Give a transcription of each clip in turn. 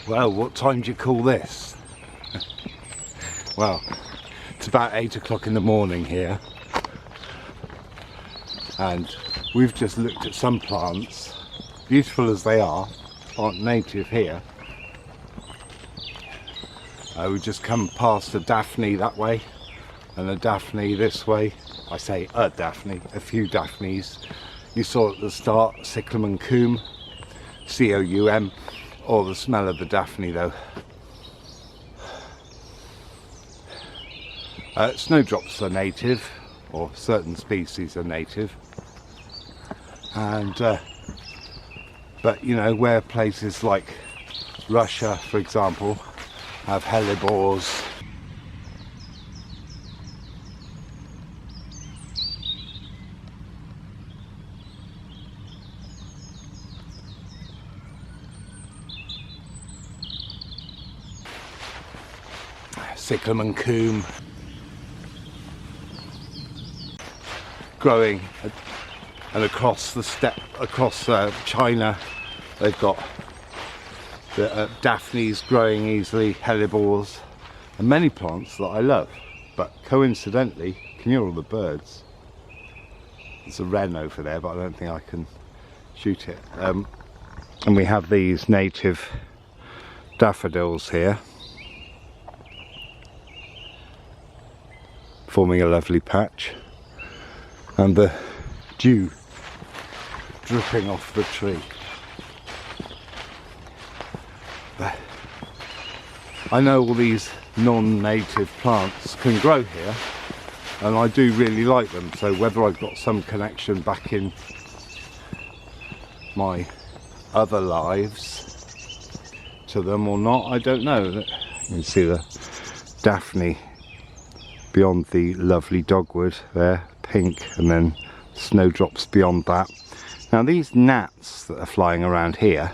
Well, what time do you call this? Well, it's about 8 o'clock in the morning here, and we've just looked at some plants, beautiful as they are, aren't native here. We just come past a Daphne that way and a Daphne this way. I say a Daphne, a few Daphnes. You saw at the start Cyclamen Coum, C-O-U-M, or the smell of the Daphne though. Snowdrops are native, or certain species are native, and but you know, where places like Russia, for example, have hellebores, Cyclamen Coum growing, and across the steppe, across China, they've got the Daphnes growing easily, hellebores, and many plants that I love. But coincidentally, can you hear all the birds? There's a wren over there, but I don't think I can shoot it. And we have these native daffodils here, forming a lovely patch, and the dew dripping off the tree. But I know all these non-native plants can grow here, and I do really like them, so whether I've got some connection back in my other lives to them or not, I don't know. You can see the Daphne beyond the lovely dogwood there, pink, and then snowdrops beyond that. Now these gnats that are flying around here,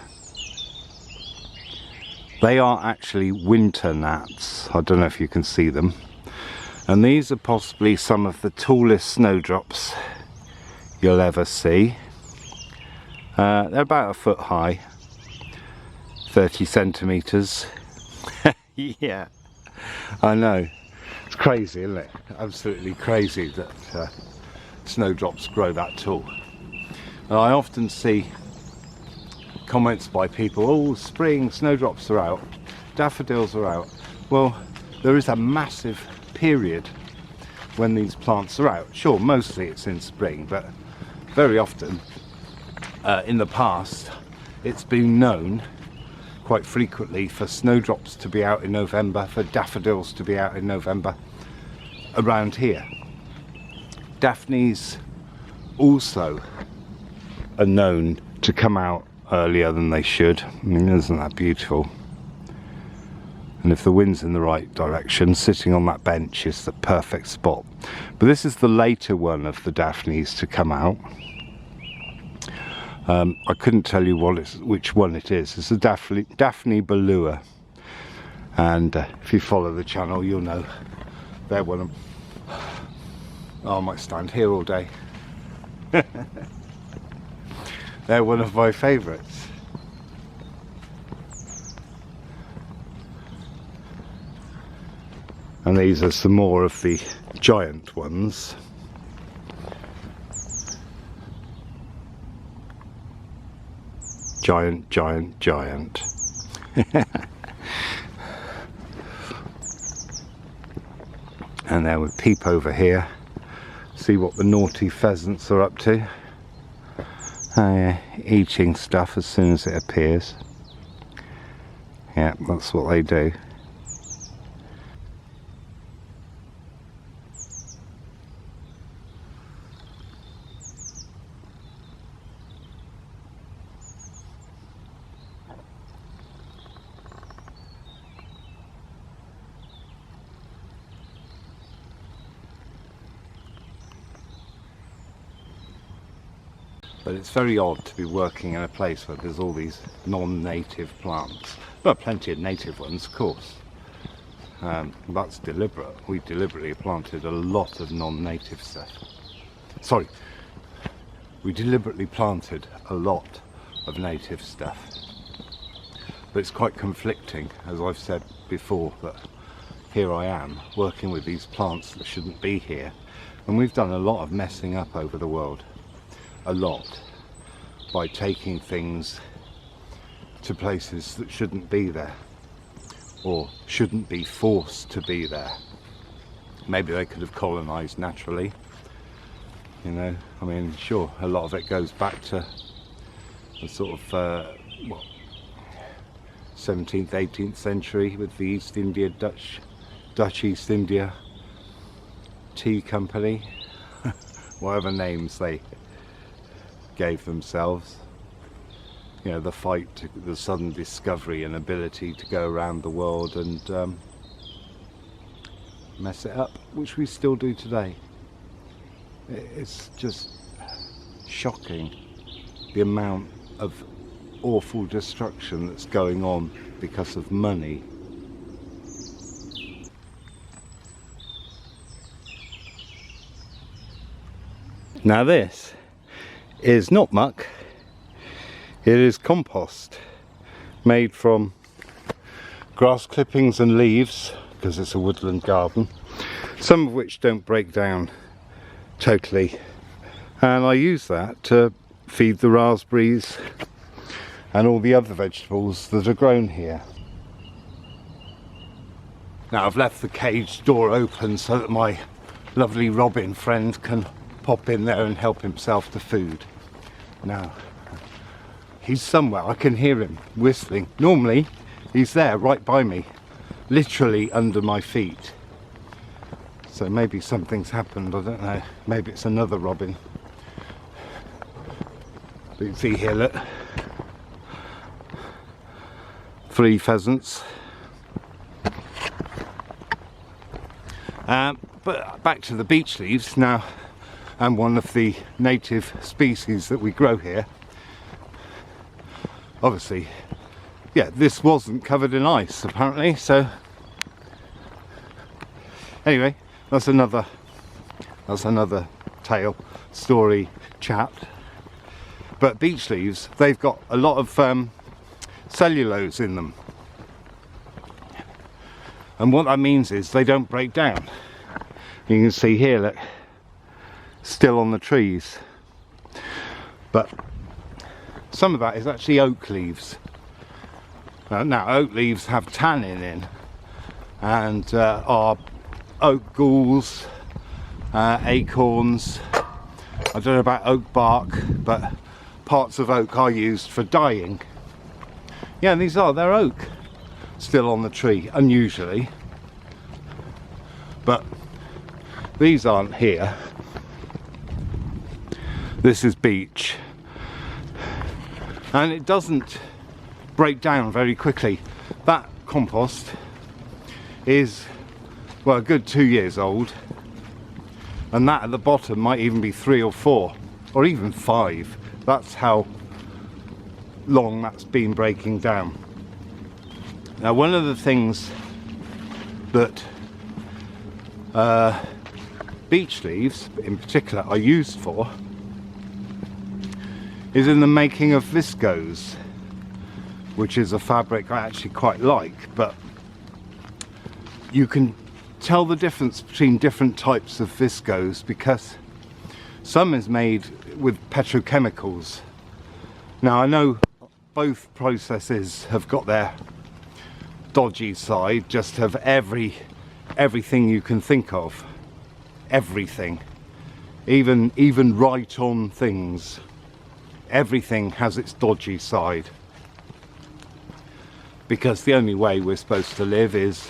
they are actually winter gnats. I don't know if you can see them. And these are possibly some of the tallest snowdrops you'll ever see. They're about a foot high, 30 centimetres. Yeah, I know. It's crazy, isn't it? Absolutely crazy that snowdrops grow that tall. And I often see comments by people, oh, spring, snowdrops are out, daffodils are out. Well, there is a massive period when these plants are out. Sure, mostly it's in spring, but very often in the past it's been known quite frequently for snowdrops to be out in November, for daffodils to be out in November around here. Daphnes also are known to come out earlier than they should. I mean, isn't that beautiful? And if the wind's in the right direction, sitting on that bench is the perfect spot. But this is the later one of the Daphnes to come out. I couldn't tell you which one it is. It's a Daphne Balua, and if you follow the channel, you'll know they're one of. Oh, I might stand here all day. They're one of my favourites. And these are some more of the giant ones. Giant, giant, giant. And then we peep over here, see what the naughty pheasants are up to. Oh yeah, eating stuff as soon as it appears. Yeah, that's what they do. But it's very odd to be working in a place where there's all these non-native plants. Well, plenty of native ones, of course. That's deliberate. We deliberately planted a lot of non-native stuff. Sorry, we deliberately planted a lot of native stuff. But it's quite conflicting, as I've said before, that here I am working with these plants that shouldn't be here. And we've done a lot of messing up over the world, a lot, by taking things to places that shouldn't be there, or shouldn't be forced to be there. Maybe they could have colonised naturally, you know. I mean, sure, a lot of it goes back to the sort of, 17th, 18th century with the East India Dutch East India Tea Company, whatever names they gave themselves. You know, the fight to the sudden discovery and ability to go around the world and mess it up, which we still do today. It's just shocking the amount of awful destruction that's going on because of money. Now this is not muck, it is compost made from grass clippings and leaves, because it's a woodland garden, some of which don't break down totally, and I use that to feed the raspberries and all the other vegetables that are grown here. Now I've left the cage door open so that my lovely robin friend can pop in there and help himself to food. Now he's somewhere, I can hear him whistling. Normally he's there right by me, literally under my feet. So maybe something's happened, I don't know. Maybe it's another robin. But you can see here, look, 3 pheasants. But back to the beech leaves now, and one of the native species that we grow here. Obviously, yeah, this wasn't covered in ice apparently, so anyway, that's another tale, story, chat. But beech leaves, they've got a lot of cellulose in them, and what that means is they don't break down. You can see here, look, still on the trees, but some of that is actually oak leaves. Now oak leaves have tannin in and are oak galls, acorns. I don't know about oak bark, but parts of oak are used for dyeing. Yeah, and they're oak, still on the tree, unusually. But these aren't here. This is beech. And it doesn't break down very quickly. That compost is, well, a good 2 years old. And that at the bottom might even be 3 or 4, or even 5. That's how long that's been breaking down. Now, one of the things that beech leaves in particular are used for is in the making of viscose, which is a fabric I actually quite like, but you can tell the difference between different types of viscose because some is made with petrochemicals. Now I know both processes have got their dodgy side, just have everything you can think of, everything, even right on things. Everything has its dodgy side, because the only way we're supposed to live is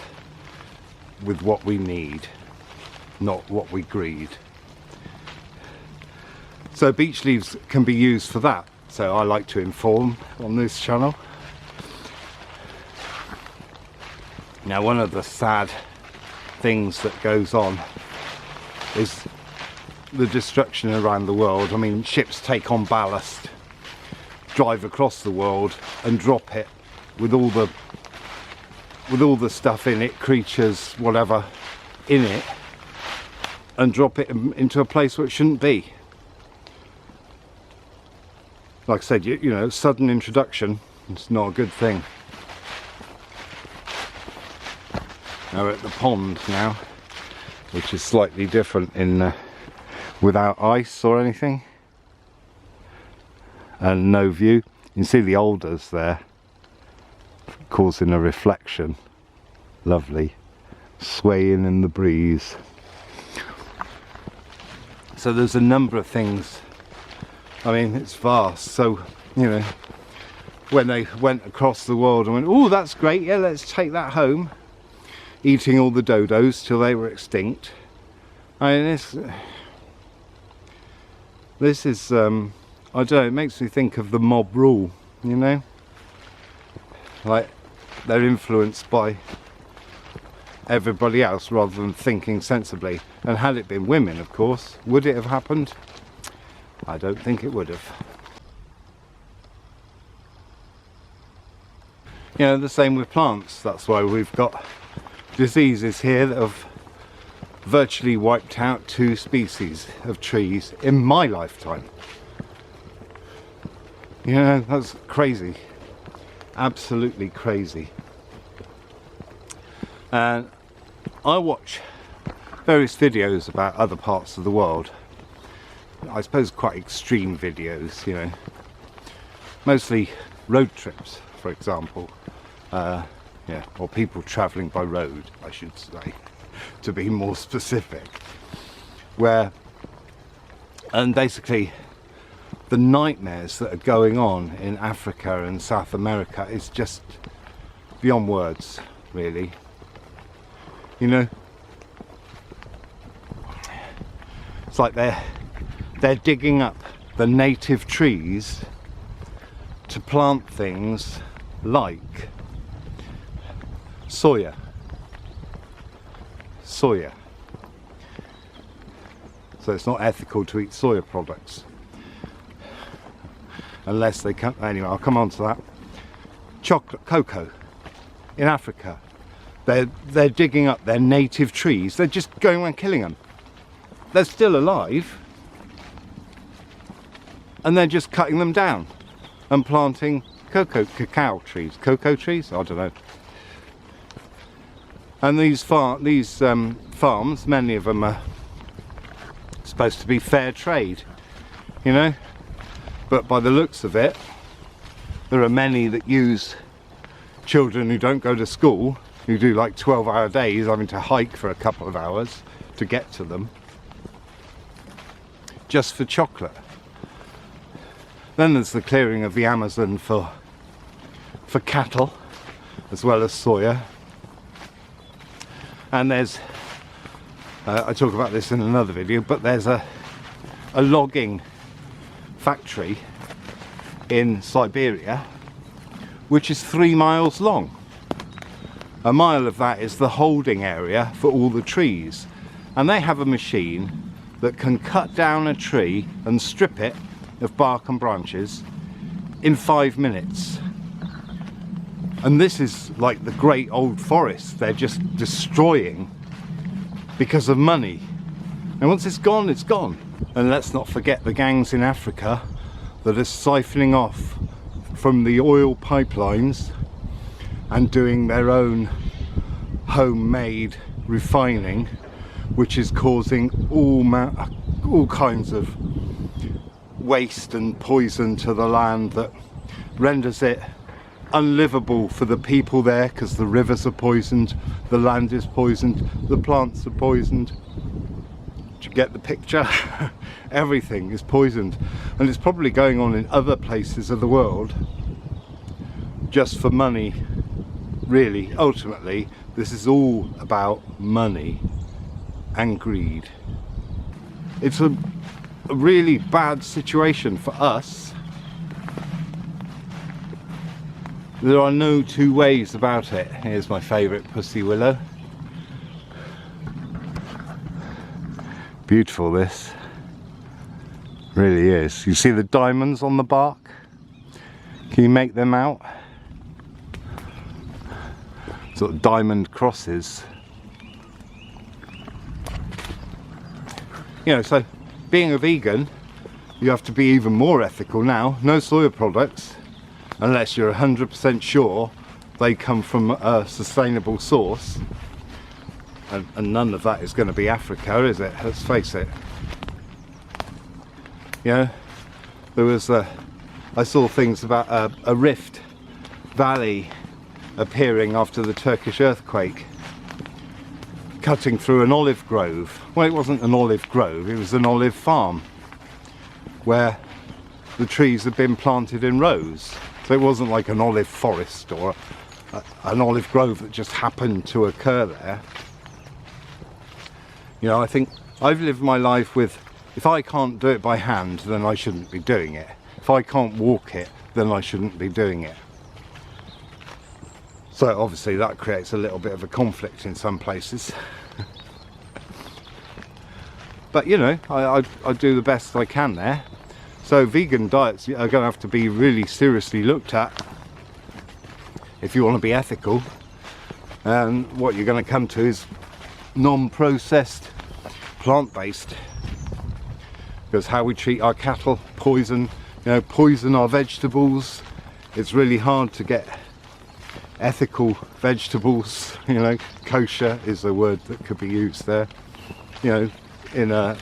with what we need, not what we greed. So beech leaves can be used for that, so I like to inform on this channel. Now, one of the sad things that goes on is the destruction around the world. I mean, ships take on ballast, drive across the world and drop it with all the stuff in it, creatures, whatever, in it, and drop it into a place where it shouldn't be. Like I said, you know, sudden introduction, it's not a good thing. Now we're at the pond now, which is slightly different in without ice or anything, and no view. You can see the alders there causing a reflection. Lovely, swaying in the breeze. So there's a number of things. I mean, it's vast. So, you know, when they went across the world and went, oh, that's great, yeah, let's take that home, eating all the dodos till they were extinct. I mean, this is, I don't know, it makes me think of the mob rule, you know? Like, they're influenced by everybody else rather than thinking sensibly. And had it been women, of course, would it have happened? I don't think it would have. You know, the same with plants. That's why we've got diseases here that have virtually wiped out 2 species of trees in my lifetime. You know, that's crazy. Absolutely crazy. And I watch various videos about other parts of the world. I suppose quite extreme videos, you know. Mostly road trips, for example. Yeah, or people travelling by road, I should say, to be more specific. And basically the nightmares that are going on in Africa and South America is just beyond words, really. You know, it's like they're digging up the native trees to plant things like soya. So it's not ethical to eat soya products. Unless they come, anyway, I'll come on to that. Chocolate, cocoa in Africa. They're digging up their native trees. They're just going around killing them. They're still alive. And they're just cutting them down and planting cacao trees. Cocoa trees? I don't know. And these farms, many of them are supposed to be fair trade, you know? But by the looks of it, there are many that use children who don't go to school, who do like 12-hour days, having to hike for a couple of hours to get to them, just for chocolate. Then there's the clearing of the Amazon for cattle, as well as soya. And there's, I talk about this in another video, but there's a logging factory in Siberia which is 3 miles long. A mile of that is the holding area for all the trees, and they have a machine that can cut down a tree and strip it of bark and branches in 5 minutes. And this is like the great old forest they're just destroying because of money. And once it's gone, it's gone. And let's not forget the gangs in Africa that are siphoning off from the oil pipelines and doing their own homemade refining, which is causing all kinds of waste and poison to the land that renders it unlivable for the people there, because the rivers are poisoned, the land is poisoned, the plants are poisoned. Do you get the picture? Everything is poisoned, and it's probably going on in other places of the world just for money. Really, ultimately, this is all about money and greed. It's a really bad situation for us. There are no two ways about it. Here's my favourite pussy willow. Beautiful, this really is. You see the diamonds on the bark? Can you make them out? Sort of diamond crosses. You know, so being a vegan, you have to be even more ethical now. No soya products unless you're 100% sure they come from a sustainable source. and none of that is going to be Africa, is it? Let's face it. You know, there was I saw things about a rift valley appearing after the Turkish earthquake, cutting through an olive grove. Well, it wasn't an olive grove, it was an olive farm where the trees had been planted in rows. So it wasn't like an olive forest or an olive grove that just happened to occur there. You know, I think I've lived my life with, if I can't do it by hand, then I shouldn't be doing it. If I can't walk it, then I shouldn't be doing it. So obviously that creates a little bit of a conflict in some places. But you know, I do the best I can there. So vegan diets are going to have to be really seriously looked at if you want to be ethical. And what you're going to come to is non-processed, plant-based. Because how we treat our cattle, poison our vegetables. It's really hard to get ethical vegetables. You know, kosher is a word that could be used there. You know, in a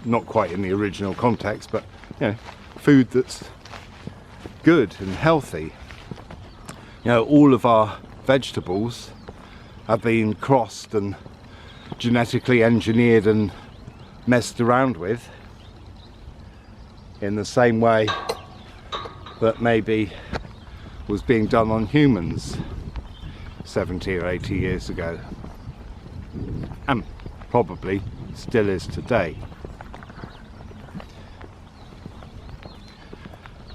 not quite in the original context, but you know, food that's good and healthy. You know, all of our vegetables have been crossed and genetically engineered and messed around with in the same way that maybe was being done on humans 70 or 80 years ago, and probably still is today.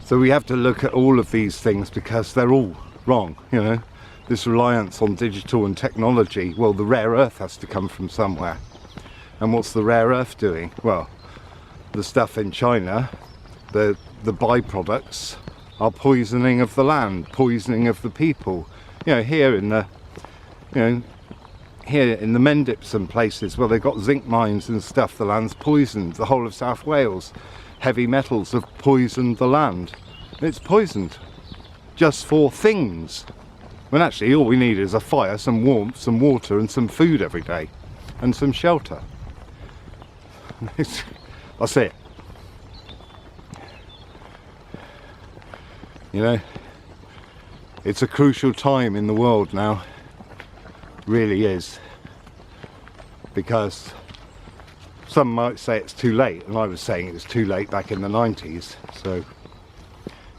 So we have to look at all of these things because they're all wrong. You know, this reliance on digital and technology, well, the rare earth has to come from somewhere. And what's the rare earth doing? Well, the stuff in China, the byproducts are poisoning of the land, poisoning of the people. You know, here in the, you know, here in the Mendips and places where they've got zinc mines and stuff, the land's poisoned. The whole of South Wales, heavy metals have poisoned the land. It's poisoned just for things, when actually all we need is a fire, some warmth, some water and some food every day and some shelter. That's it. You know, it's a crucial time in the world now, really is, because some might say it's too late, and I was saying it was too late back in the 90s, so,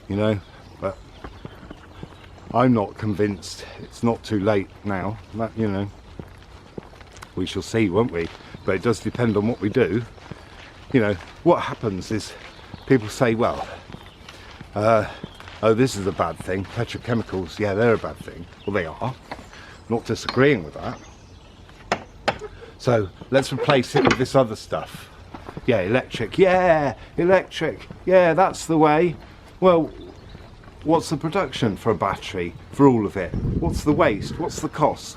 you know, but I'm not convinced it's not too late now. That, you know, we shall see, won't we? But it does depend on what we do. You know, what happens is people say, well, oh, this is a bad thing, petrochemicals, yeah, they're a bad thing. Well, they are, not disagreeing with that. So let's replace it with this other stuff. Yeah, electric, yeah, that's the way. Well, what's the production for a battery, for all of it? What's the waste? What's the cost?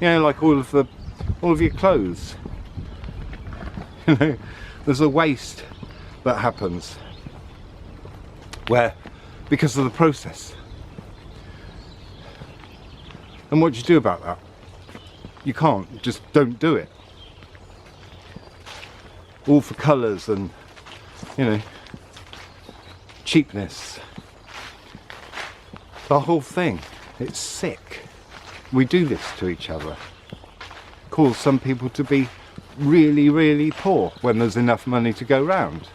You know, like all of your clothes. You know, there's a waste that happens where, because of the process. And what do you do about that? You can't, just don't do it. All for colours and, you know, cheapness. The whole thing, it's sick. We do this to each other. Cause some people to be really, really poor when there's enough money to go round.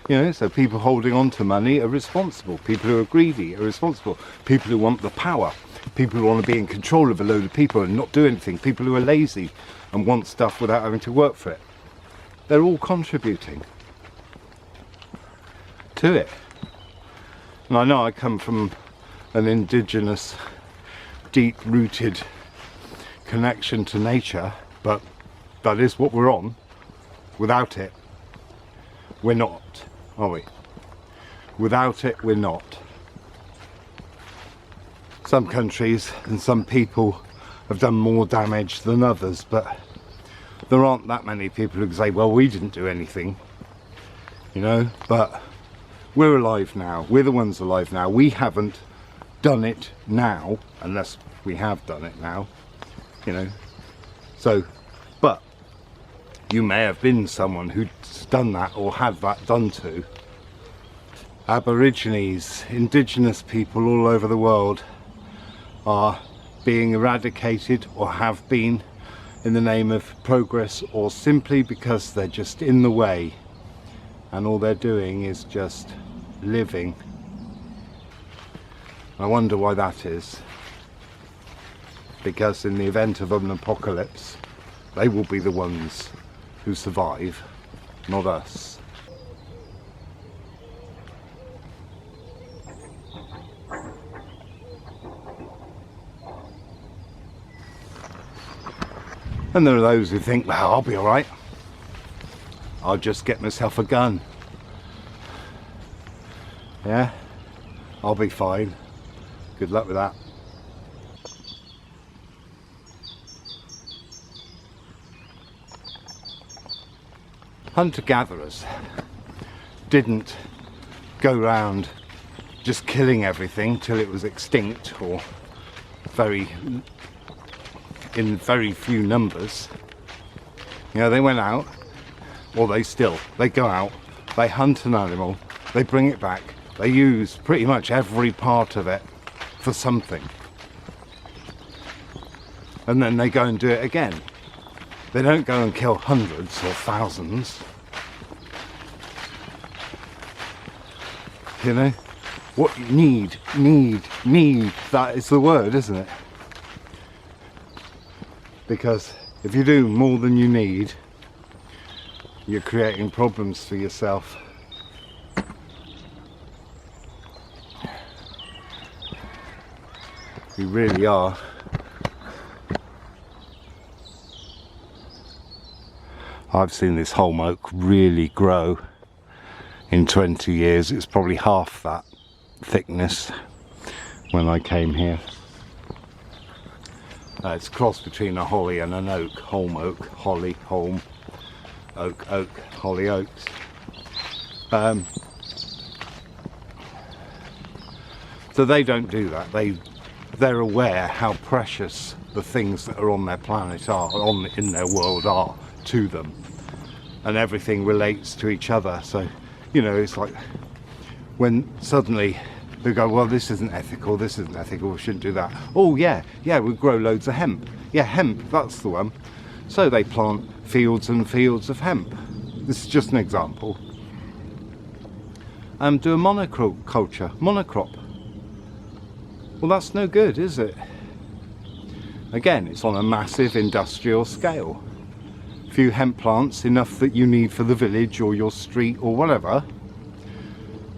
You know, so people holding on to money are responsible. People who are greedy are responsible. People who want the power. People who want to be in control of a load of people and not do anything. People who are lazy and want stuff without having to work for it. They're all contributing to it. And I know I come from an indigenous, deep-rooted connection to nature, but that is what we're on. Without it, we're not, are we? Without it, we're not. Some countries and some people have done more damage than others, but there aren't that many people who can say, well, we didn't do anything, you know, but we're alive now. We're the ones alive now. We haven't done it now, unless we have done it now, you know. So, but you may have been someone who's done that or had that done to. Aborigines, indigenous people all over the world, are being eradicated or have been in the name of progress, or simply because they're just in the way and all they're doing is just living. I wonder why that is. Because in the event of an apocalypse, they will be the ones who survive, not us. And there are those who think, well, I'll be alright. I'll just get myself a gun. Yeah, I'll be fine. Good luck with that. Hunter-gatherers didn't go round just killing everything till it was extinct or in very few numbers. You know, they went out, or they go out, they hunt an animal, they bring it back, they use pretty much every part of it for something. And then they go and do it again. They don't go and kill hundreds or thousands. You know, what you need, that is the word, isn't it? Because if you do more than you need, you're creating problems for yourself. You really are. I've seen this holm oak really grow. In 20 years, it's probably half that thickness when I came here. It's a cross between a holly and an oak. Holm oak, holly, holm, oak, oak, holly, oaks. So they don't do that. They're aware how precious the things that are on their planet are, in their world are to them, and everything relates to each other. So, you know, it's like when suddenly they go, well, this isn't ethical, we shouldn't do that. Oh yeah, we grow loads of hemp. Yeah, hemp, that's the one. So they plant fields and fields of hemp. This is just an example. Do a monocrop. Well, that's no good, is it? Again, it's on a massive industrial scale. A few hemp plants, enough that you need for the village or your street or whatever.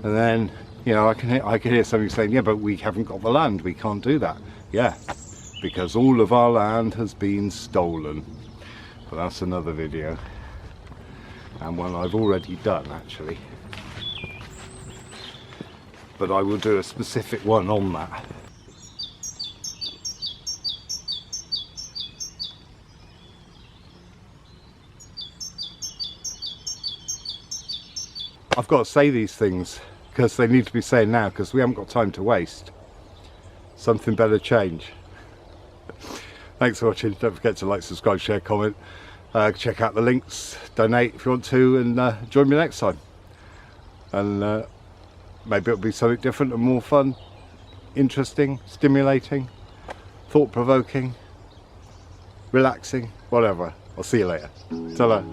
And then, you know, I can hear somebody saying, yeah, but we haven't got the land, we can't do that. Yeah, because all of our land has been stolen. But that's another video, and one I've already done actually. But I will do a specific one on that. I've got to say these things because they need to be said now, because we haven't got time to waste. Something better change. Thanks for watching. Don't forget to like, subscribe, share, comment. Check out the links, donate if you want to, and join me next time. And maybe it'll be something different and more fun, interesting, stimulating, thought-provoking, relaxing, whatever. I'll see you later. Ta-ra.